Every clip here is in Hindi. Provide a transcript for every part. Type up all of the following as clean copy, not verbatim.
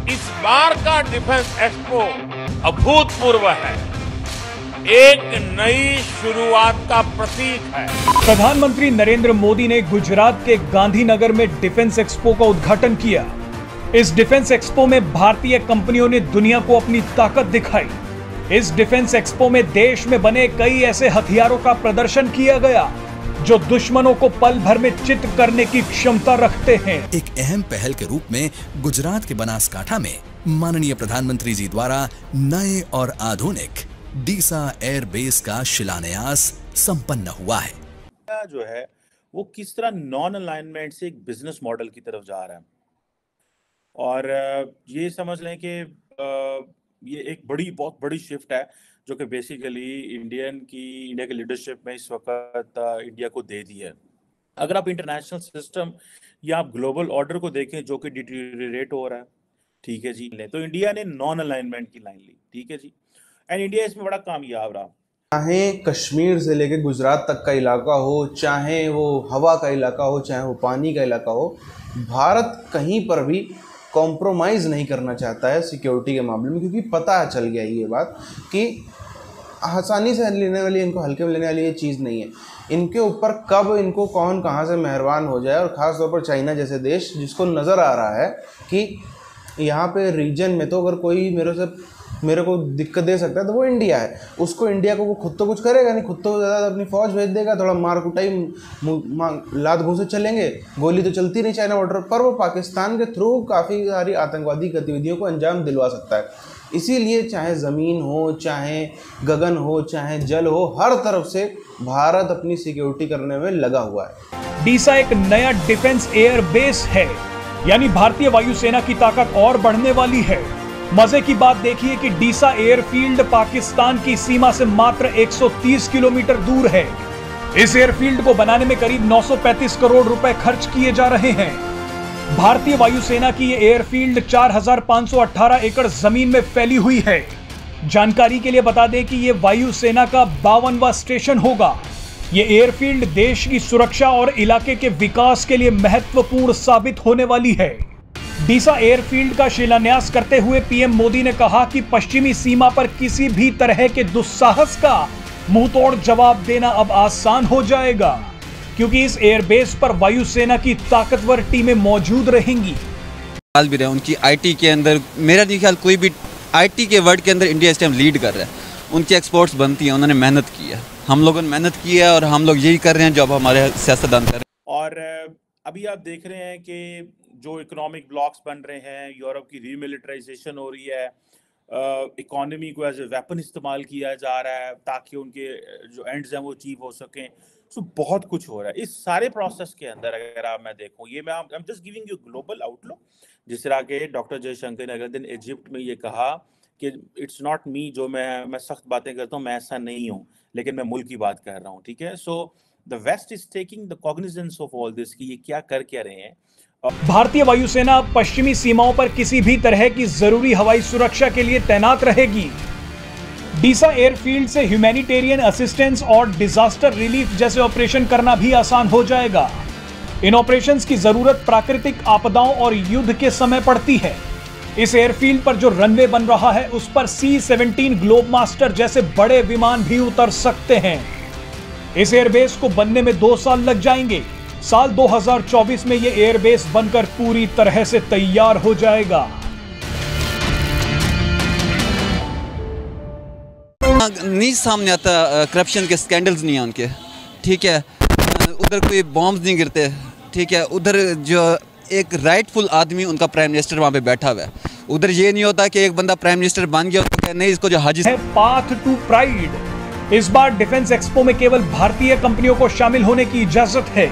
इस बार का डिफेंस एक्सपो अभूतपूर्व है, एक नई शुरुआत का प्रतीक है। प्रधानमंत्री नरेंद्र मोदी ने गुजरात के गांधीनगर में डिफेंस एक्सपो का उद्घाटन किया। इस डिफेंस एक्सपो में भारतीय कंपनियों ने दुनिया को अपनी ताकत दिखाई। इस डिफेंस एक्सपो में देश में बने कई ऐसे हथियारों का प्रदर्शन किया गया जो दुश्मनों को पल भर में चित करने की क्षमता रखते हैं। एक अहम पहल के रूप में गुजरात के बनासकांठा में माननीय प्रधानमंत्री जी द्वारा नए और आधुनिक डीसा एयर बेस का शिलान्यास संपन्न हुआ है। जो है वो किस तरह नॉन अलाइनमेंट से एक बिजनेस मॉडल की तरफ जा रहा है, और ये समझ लें कि ये एक बहुत बड़ी शिफ्ट है जो कि बेसिकली इंडिया के लीडरशिप में इस वक्त इंडिया को दे दी है। अगर आप इंटरनेशनल सिस्टम या आप ग्लोबल ऑर्डर को देखें जो कि डिटीरियरेट हो रहा है, ठीक है जी, तो इंडिया ने नॉन अलाइनमेंट की लाइन ली, ठीक है जी, एंड इंडिया इसमें बड़ा कामयाब रहा। चाहे कश्मीर से लेकर गुजरात तक का इलाका हो, चाहे वो हवा का इलाका हो, चाहे वो पानी का इलाका हो, भारत कहीं पर भी कॉम्प्रोमाइज़ नहीं करना चाहता है सिक्योरिटी के मामले में, क्योंकि पता चल गया ये बात कि आसानी से लेने वाली, इनको हल्के में लेने वाली ये चीज़ नहीं है। इनके ऊपर कब इनको कौन कहाँ से मेहरबान हो जाए, और ख़ास तौर पर चाइना जैसे देश जिसको नज़र आ रहा है कि यहाँ पे रीजन में तो अगर कोई मेरे को दिक्कत दे सकता है तो वो इंडिया है। उसको इंडिया को वो खुद तो कुछ करेगा नहीं, खुद तो ज़्यादा अपनी फ़ौज भेज देगा, थोड़ा मार कुटाई लात घूंसे चलेंगे, गोली तो चलती नहीं चाइना बॉर्डर पर, वो पाकिस्तान के थ्रू काफ़ी सारी आतंकवादी गतिविधियों को अंजाम दिलवा सकता है। इसीलिए चाहे ज़मीन हो, चाहे गगन हो, चाहे जल हो, हर तरफ से भारत अपनी सिक्योरिटी करने में लगा हुआ है। डीसा एक नया डिफेंस एयर बेस है, यानी भारतीय वायुसेना की ताकत और बढ़ने वाली है। मजे की बात देखिए कि डीसा एयरफील्ड पाकिस्तान की सीमा से मात्र 130 किलोमीटर दूर है। इस एयरफील्ड को बनाने में करीब 935 करोड़ रुपए खर्च किए जा रहे हैं। भारतीय वायुसेना की ये एयरफील्ड 4,518 एकड़ जमीन में फैली हुई है। जानकारी के लिए बता दें कि ये वायुसेना का 52वां स्टेशन होगा। ये एयरफील्ड देश की सुरक्षा और इलाके के विकास के लिए महत्वपूर्ण साबित होने वाली है। डीसा एयरफील्ड का शिलान्यास करते हुए पीएम मोदी ने कहा कि पश्चिमी सीमा पर किसी भी तरह के दुस्साहस का मुंहतोड़ जवाब देना अब आसान हो जाएगा, क्योंकि इस एयरबेस पर वायुसेना की ताकतवर टीमें मौजूद रहेंगी। भी रहे उनकी आईटी के अंदर, मेरा नहीं ख्याल कोई भी आईटी के वर्ल्ड के अंदर इंडिया इस टाइम लीड कर रहा है। उनकी एक्सपोर्ट्स बनती हैं, उन्होंने मेहनत की है, हम लोगों ने मेहनत की है, और हम लोग यही कर रहे हैं जो अब हमारे सियासतदान कर रहे हैं। और अभी आप देख रहे हैं कि जो इकोनॉमिक ब्लॉक्स बन रहे हैं, यूरोप की रीमिलिटराइजेशन हो रही है, इकोनॉमी को एज ए वेपन इस्तेमाल किया जा रहा है ताकि उनके जो एंड्स हैं वो अचीव हो सकें। सो बहुत कुछ हो रहा है इस सारे प्रोसेस के अंदर। अगर आप मैं देखूं, ये मैं I am just giving you global outlook. जिस तरह के डॉक्टर जयशंकर ने अगले दिन इजिप्ट में ये कहा कि इट्स नॉट मी, जो मैं सख्त बातें करता हूँ, मैं ऐसा नहीं हूँ, लेकिन मैं मुल्क की बात कर रहा हूँ, ठीक है। So the west is taking the cognizance of all this कि ये क्या कर क्या रहे हैं। भारतीय वायुसेना पश्चिमी सीमाओं पर किसी भी तरह की जरूरी हवाई सुरक्षा के लिए तैनात रहेगी। डीसा एयरफील्ड से ह्यूमैनिटेरियन असिस्टेंस और डिजास्टर रिलीफ जैसे ऑपरेशन करना भी आसान हो जाएगा। इन ऑपरेशंस की जरूरत प्राकृतिक आपदाओं और युद्ध के समय पड़ती है। इस एयरफील्ड पर जो रनवे बन रहा है उस पर C-17 ग्लोबमास्टर जैसे बड़े विमान भी उतर सकते हैं। इस एयरबेस को बनने में 2 साल लग जाएंगे। साल 2024 में यह एयरबेस बनकर पूरी तरह से तैयार हो जाएगा। नहीं सामने आता, करप्शन के स्कैंडल्स नहीं है उनके, ठीक है, उधर कोई बॉम्ब्स नहीं गिरते, ठीक है, उधर जो एक राइटफुल आदमी उनका प्राइम मिनिस्टर वहाँ पे बैठा हुआ है, उधर ये नहीं होता कि एक बंदा प्राइम मिनिस्टर बन गया तो नहीं, इसको जो हाजी है पाथ टू प्राइड। इस बार डिफेंस एक्सपो में केवल भारतीय कंपनियों को शामिल होने की इजाजत है।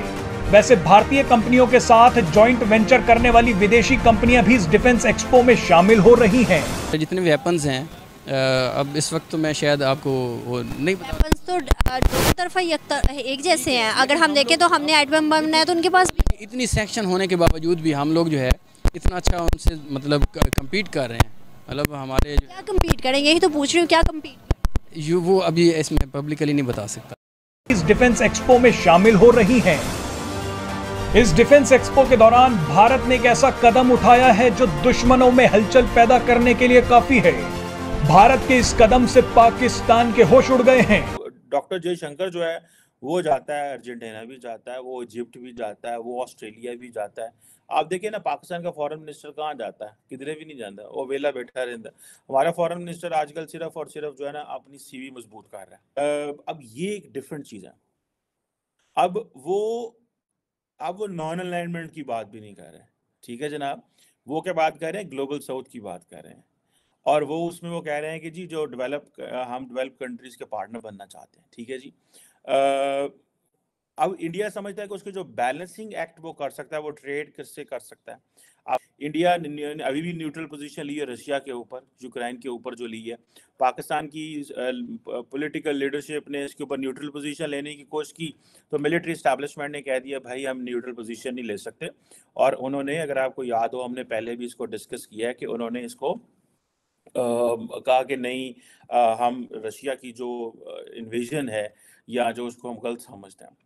वैसे भारतीय कंपनियों के साथ जॉइंट वेंचर करने वाली विदेशी कंपनियां भी इस डिफेंस एक्सपो में शामिल हो रही हैं। जितने वेपन्स हैं अब इस वक्त तो मैं शायद आपको वो नहीं पता। वेपन्स तो दोनों तरफा एक जैसे हैं। अगर हम देखें तो हमने एटम बम बनाया तो उनके पास भी इतनी सेक्शन होने के बावजूद भी हम लोग जो है इतना अच्छा उनसे मतलब कम्पीट कर रहे हैं। मतलब हमारे क्या कम्पीट करें, यही तो पूछ रही हूँ, क्या कम्पीट वो अभी इसमें पब्लिकली नहीं बता सकता। इस डिफेंस एक्सपो में शामिल हो रही हैं। इस डिफेंस एक्सपो के दौरान भारत ने एक ऐसा कदम उठाया है जो दुश्मनों में हलचल पैदा करने के लिए काफी है। भारत के इस कदम से पाकिस्तान के होश उड़ गए हैं। डॉक्टर जयशंकर जो है वो जाता है, अर्जेंटीना भी जाता है, वो इजिप्ट भी जाता है, वो ऑस्ट्रेलिया भी जाता है। आप देखिए ना, पाकिस्तान का फॉरेन मिनिस्टर कहाँ जाता है? किधरे भी नहीं जाता, वो वेला बैठा रहता है। हमारा फॉरेन मिनिस्टर आजकल सिर्फ और सिर्फ जो है ना अपनी सीवी मजबूत कर रहा है। अब ये एक डिफरेंट चीज है। अब वो नॉन अलाइनमेंट की बात भी नहीं कर रहे, ठीक है जनाब, वो क्या बात कर रहे हैं? ग्लोबल साउथ की बात कर रहे हैं। और वो उसमें वो कह रहे हैं कि जी जो हम डेवलप कंट्रीज के पार्टनर बनना चाहते हैं, ठीक है जी। अब इंडिया समझता है कि उसके जो बैलेंसिंग एक्ट वो कर सकता है, वो ट्रेड किससे कर सकता है। अब इंडिया अभी भी न्यूट्रल पोजीशन ली है रशिया के ऊपर, यूक्रेन के ऊपर जो ली है। पाकिस्तान की पॉलिटिकल लीडरशिप ने इसके ऊपर न्यूट्रल पोजीशन लेने की कोशिश की, तो मिलिट्री एस्टैब्लिशमेंट ने कह दिया भाई हम न्यूट्रल पोजीशन नहीं ले सकते। और उन्होंने, अगर आपको याद हो, हमने पहले भी इसको डिस्कस किया है कि उन्होंने इसको कहा कि नहीं, हम रशिया की जो इन्वेजन है या जो उसको हम गलत समझते हैं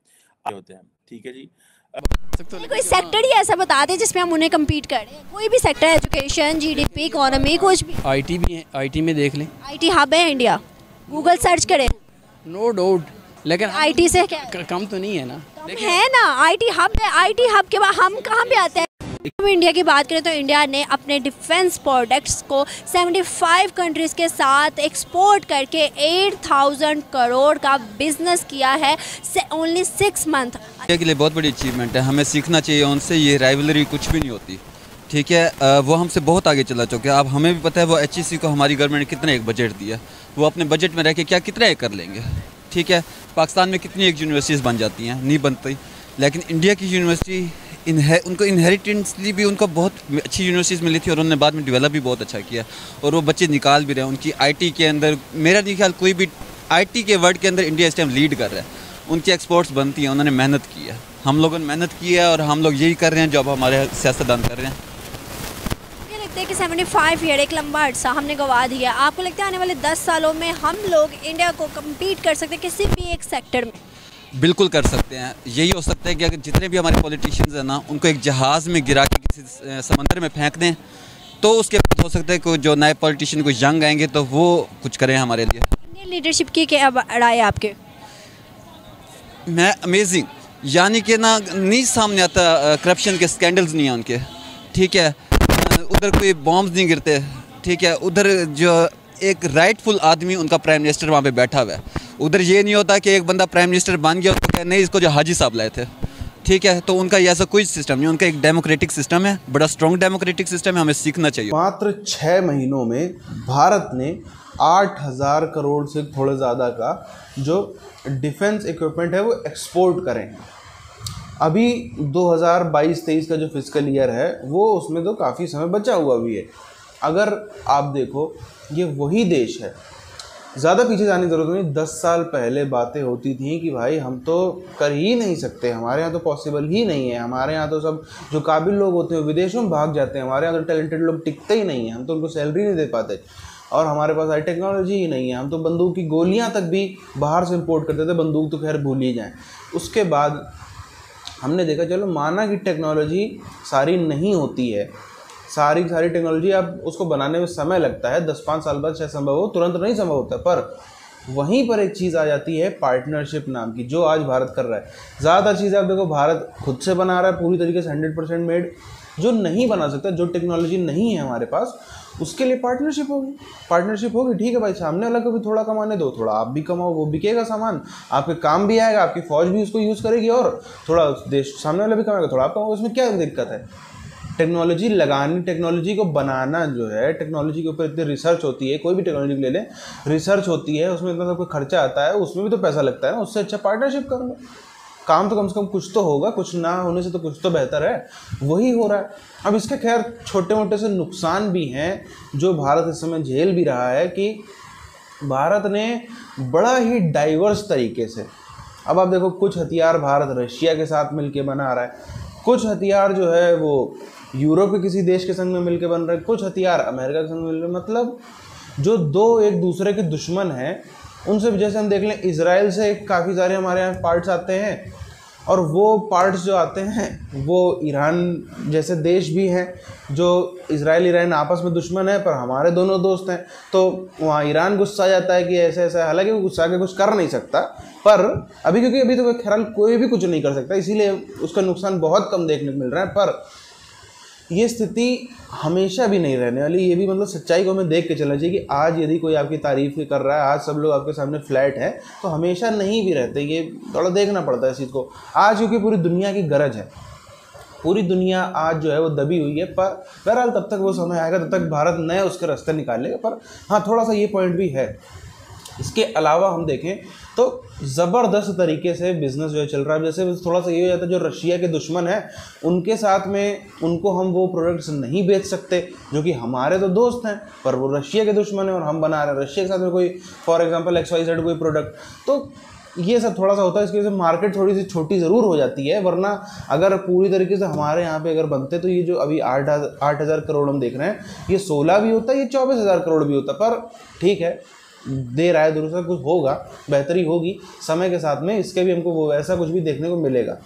होते हैं, ठीक है जी। कोई सेक्टर ही ऐसा बता दे जिसमें हम उन्हें कम्पीट करें, कोई भी सेक्टर, एजुकेशन, जीडीपी, इकोनॉमी, कुछ भी। आईटी भी है, आईटी में देख लें, आईटी हब है इंडिया, गूगल सर्च करें। नो डाउट, लेकिन आईटी से क्या कम तो नहीं है ना, है ना, आईटी हब है। आईटी हब के बाद हम कहाँ पे आते हैं? हम इंडिया की बात करें तो इंडिया ने अपने डिफेंस प्रोडक्ट्स को 75 कंट्रीज़ के साथ एक्सपोर्ट करके 8000 करोड़ का बिजनेस किया है ओनली 6 मंथ। इंडिया के लिए बहुत बड़ी अचीवमेंट है, हमें सीखना चाहिए उनसे। ये राइवलरी कुछ भी नहीं होती, ठीक है। वो हमसे बहुत आगे चला चुके हैं। अब हमें भी पता है वो HEC को हमारी गवर्नमेंट ने कितना एक बजट दिया, वो अपने बजट में रह के कितना एक कर लेंगे, ठीक है। पाकिस्तान में कितनी एक यूनिवर्सिटीज़ बन जाती हैं, नहीं बनती, लेकिन इंडिया की यूनिवर्सिटी उनको इनहेरिटेंसली भी उनको बहुत अच्छी यूनिवर्सिटीज़ मिली थी और उन्होंने बाद में डेवलप भी बहुत अच्छा किया और वो बच्चे निकाल भी रहे हैं। उनकी आईटी के अंदर, मेरा नहीं ख्याल कोई भी आईटी के वर्ल्ड के अंदर इंडिया इस टाइम लीड कर रहा है। उनकी एक्सपोर्ट्स बनती हैं, उन्होंने मेहनत की है, हम लोगों ने मेहनत की है और हम लोग यही कर रहे हैं जो अब हमारे सियासतदान कर रहे हैं। मुझे लगता है कि 75 ईयर एक लंबा अर्सा हमने गंवा दिया। आपको लगता है आने वाले 10 सालों में हम लोग इंडिया को कम्पीट कर सकते हैं किसी भी एक सेक्टर में? बिल्कुल कर सकते हैं। यही हो सकता है कि अगर जितने भी हमारे पॉलिटिशियंस हैं ना, उनको एक जहाज़ में गिरा के किसी समंदर में फेंक दें, तो उसके बाद हो सकता है कि जो नए पॉलिटिशियन को यंग आएंगे तो वो कुछ करें हमारे लिए। इंडियन लीडरशिप की क्या राय है आपके? मैं अमेजिंग, यानी कि ना नहीं सामने आता, करप्शन के स्कैंडल्स नहीं हैं उनके, ठीक है। उधर कोई बॉम्ब्स नहीं गिरते, ठीक है। उधर जो एक राइटफुल आदमी उनका प्राइम मिनिस्टर वहाँ पे बैठा हुआ है। उधर ये नहीं होता कि एक बंदा प्राइम मिनिस्टर बन गया उसको कहे नहीं इसको जो हाजी साहब लाए थे, ठीक है। तो उनका ऐसा कोई सिस्टम नहीं, उनका एक डेमोक्रेटिक सिस्टम है, बड़ा स्ट्रॉन्ग डेमोक्रेटिक सिस्टम है, हमें सीखना चाहिए। मात्र 6 महीनों में भारत ने 8000 करोड़ से थोड़े ज़्यादा का जो डिफेंस इक्विपमेंट है वो एक्सपोर्ट करें हैं। अभी 2022-23 का जो फिस्कल ईयर है वो उसमें तो काफ़ी समय बचा हुआ भी है। अगर आप देखो ये वही देश है, ज़्यादा पीछे जाने की ज़रूरत नहीं, 10 साल पहले बातें होती थी कि भाई हम तो कर ही नहीं सकते, हमारे यहाँ तो पॉसिबल ही नहीं है, हमारे यहाँ तो सब जो काबिल लोग होते हैं विदेशों में भाग जाते हैं, हमारे यहाँ तो टैलेंटेड लोग टिकते ही नहीं हैं, हम तो उनको सैलरी नहीं दे पाते और हमारे पास टेक्नोलॉजी ही नहीं है, हम तो बंदूक की गोलियाँ तक भी बाहर से इम्पोर्ट करते थे, बंदूक तो खैर भूल ही जाएँ। उसके बाद हमने देखा चलो माना कि टेक्नोलॉजी सारी नहीं होती है, सारी टेक्नोलॉजी अब उसको बनाने में समय लगता है, 10-5 साल बाद शायद संभव हो, तुरंत नहीं संभव होता। पर वहीं पर एक चीज़ आ जाती है पार्टनरशिप नाम की, जो आज भारत कर रहा है। ज़्यादातर चीज़ें आप देखो भारत खुद से बना रहा है पूरी तरीके से 100% मेड। जो नहीं बना सकता, जो टेक्नोलॉजी नहीं है हमारे पास, उसके लिए पार्टनरशिप होगी। ठीक है भाई, सामने वाला को भी थोड़ा कमाने दो, थोड़ा आप भी कमाओ, वो बिकेगा सामान, आपके काम भी आएगा, आपकी फौज भी उसको यूज़ करेगी और थोड़ा देश सामने वाला भी कमाएगा, थोड़ा आप कमाओ। उसमें क्या दिक्कत है? टेक्नोलॉजी लगानी, टेक्नोलॉजी को बनाना जो है, टेक्नोलॉजी के ऊपर इतनी रिसर्च होती है, कोई भी टेक्नोलॉजी ले लें, रिसर्च होती है, उसमें इतना सब कोई खर्चा आता है, उसमें भी तो पैसा लगता है ना। उससे अच्छा पार्टनरशिप कर लो, काम तो कम से कम कुछ तो होगा, कुछ ना होने से तो कुछ तो बेहतर है, वही हो रहा है। अब इसके खैर छोटे मोटे से नुकसान भी हैं जो भारत इस समय झेल भी रहा है कि भारत ने बड़ा ही डाइवर्स तरीके से, अब आप देखो कुछ हथियार भारत रशिया के साथ मिलके बना रहा है, कुछ हथियार जो है वो यूरोप के किसी देश के संग में मिलके बन रहे हैं, कुछ हथियार अमेरिका के संग में मिल रहे हैं। मतलब जो दो एक दूसरे के दुश्मन हैं उनसे, जैसे हम देख लें इजराइल से काफ़ी सारे हमारे यहाँ पार्ट्स आते हैं, और वो पार्ट्स जो आते हैं वो ईरान जैसे देश भी हैं, जो इजराइल ईरान आपस में दुश्मन है पर हमारे दोनों दोस्त हैं, तो वहाँ ईरान गुस्सा जाता है कि ऐसे ऐसा, हालांकि वो गुस्सा के कुछ कर नहीं सकता, पर अभी क्योंकि अभी तो खैर कोई भी कुछ नहीं कर सकता, इसीलिए उसका नुकसान बहुत कम देखने को मिल रहा है। पर ये स्थिति हमेशा भी नहीं रहने वाली, ये भी मतलब सच्चाई को हमें देख के चलना चाहिए कि आज यदि कोई आपकी तारीफ कर रहा है, आज सब लोग आपके सामने फ्लैट है, तो हमेशा नहीं भी रहते, ये थोड़ा देखना पड़ता है इस चीज़ को आज, क्योंकि पूरी दुनिया की गरज है, पूरी दुनिया आज जो है वो दबी हुई है। पर बहरहाल तब तक वो समय आएगा, तब तक भारत नए उसके रास्ते निकालेगा। पर हाँ, थोड़ा सा ये पॉइंट भी है। इसके अलावा हम देखें तो ज़बरदस्त तरीके से बिज़नेस जो है चल रहा है। जैसे थोड़ा सा ये हो जाता है, जो रशिया के दुश्मन है उनके साथ में उनको हम वो प्रोडक्ट्स नहीं बेच सकते जो कि हमारे तो दोस्त हैं, पर वो रशिया के दुश्मन है और हम बना रहे हैं रशिया के साथ में कोई फॉर एग्जांपल XYZ कोई प्रोडक्ट, तो ये सब थोड़ा सा होता है। इसकी वजह से मार्केट थोड़ी सी छोटी ज़रूर हो जाती है, वरना अगर पूरी तरीके से हमारे यहाँ पे अगर बनते तो ये जो अभी 8,000 करोड़ हम देख रहे हैं, ये 16 भी होता, ये 24,000 करोड़ भी होता। पर ठीक है, देर आए दुरुस्त कुछ होगा, बेहतरी होगी समय के साथ में, इसके भी हमको वो ऐसा कुछ भी देखने को मिलेगा।